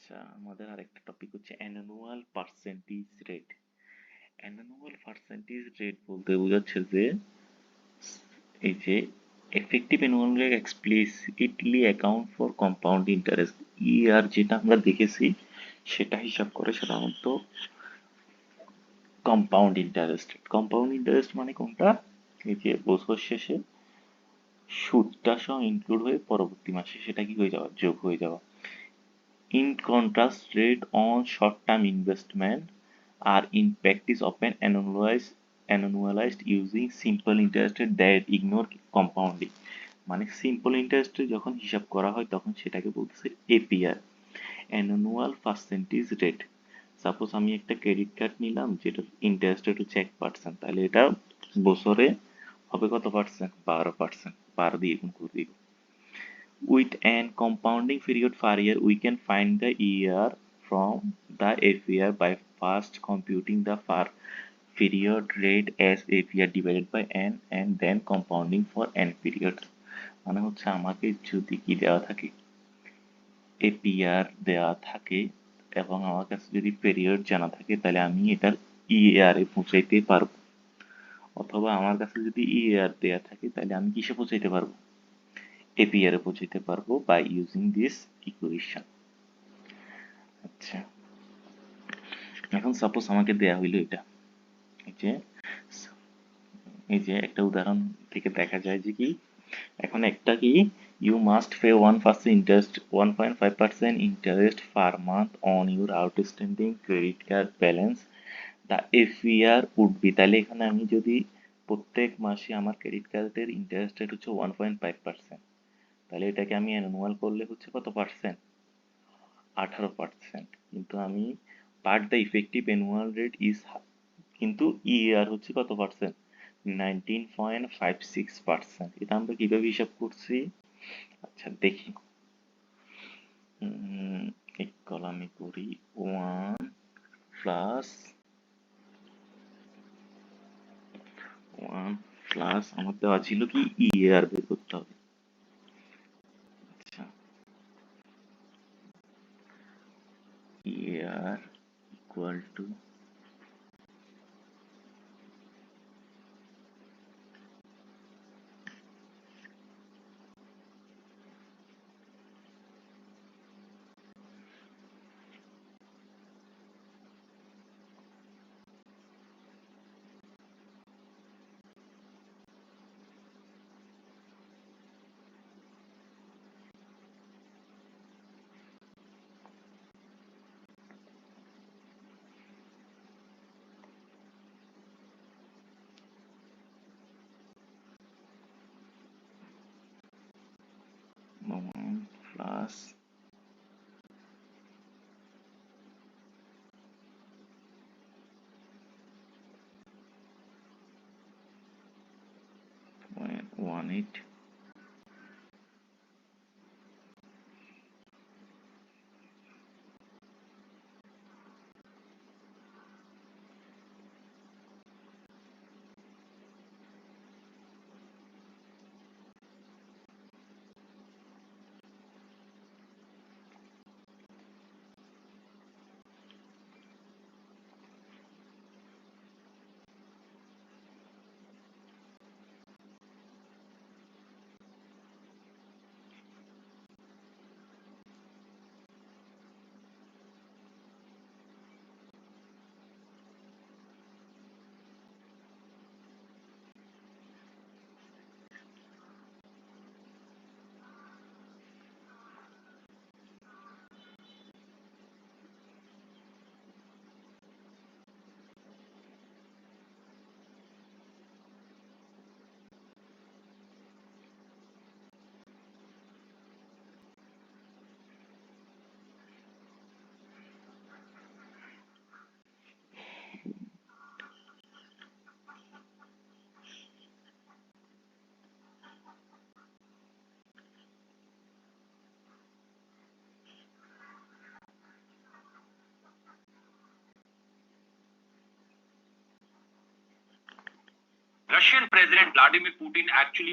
আচ্ছা, আমাদের আরেকটা টপিক হচ্ছে annual percentage rate. Annual percentage rate বলতে বোঝাচ্ছে যে এই যে effective annual rate explicitly account for compound interest. Year যেটা আমরা দেখেছি সেটা হিসাব করে সাধারণত কম্পাউন্ড ইন্টারেস্ট। কম্পাউন্ড ইন্টারেস্ট মানে কোনটা? এই যে বছর শেষে সুদটা সহ ইনক্লুড হয়ে পরবর্তী মাসে সেটা কি হয়ে যাওয়া, যোগ হয়ে যাওয়া। In contrast, rates on short-term investment are in practice often annualized using simple interest rate that ignore compounding. মানে সিম্পল ইন্টারেস্টে যখন হিসাব করা হয় তখন সেটাকে বলতেছে APR, annual percentage rate. Suppose আমি একটা ক্রেডিট কার্ড নিলাম যেটার ইন্টারেস্ট রেট হচ্ছে 1%, তাহলে এটা বছরে হবে কত পার্সেন্ট? 12%। 12 দিয়ে গুণ করে দিব। With an compounding period per year, we can find the year from the APR by first computing the per period rate as APR divided by n and then compounding for n periods. মানে হচ্ছে আমাকে যদি কি দেওয়া থাকে, APR দেওয়া থাকে এবং আমার কাছে যদি পিরিয়ড জানা থাকে তাহলে আমি এটার ইএআর এ পৌঁছাইতে পারবো, অথবা আমার কাছে যদি ইএআর দেওয়া থাকে তাহলে আমি কিসে পৌঁছাইতে পারবো? এপিআর এ পৌঁছাইতে পারবো বাই ইউজিং দিস ইকুয়েশন। আচ্ছা, এখন সাপোজ আমাকে দেয়া হইলো এটা, এই যে একটা উদাহরণ থেকে দেখা যায় যে কি, এখন একটা কি, you must pay 1% interest per month on your outstanding credit card balance, the EAR would be. তাহলে এখানে আমি যদি প্রত্যেক মাসে আমার ক্রেডিট কার্ডের ইন্টারেস্ট রেট হচ্ছে 1.5%, তাহলে এটাকে আমি অ্যানুয়াল করলে হচ্ছে কত পার্সেন্ট? 18%। কিন্তু আমি but the effective annual rate is, কিন্তু ইএআর হচ্ছে কত পার্সেন্ট? 19.56%। এটা আমরা কিভাবে হিসাব করছি? আচ্ছা দেখি, এক কলামে করি, 1 প্লাস আমার দেওয়া ছিল কি ইএআর বের করতে হবে। আচ্ছা, EAR equal to plus 0.18 Russian President Vladimir Putin actually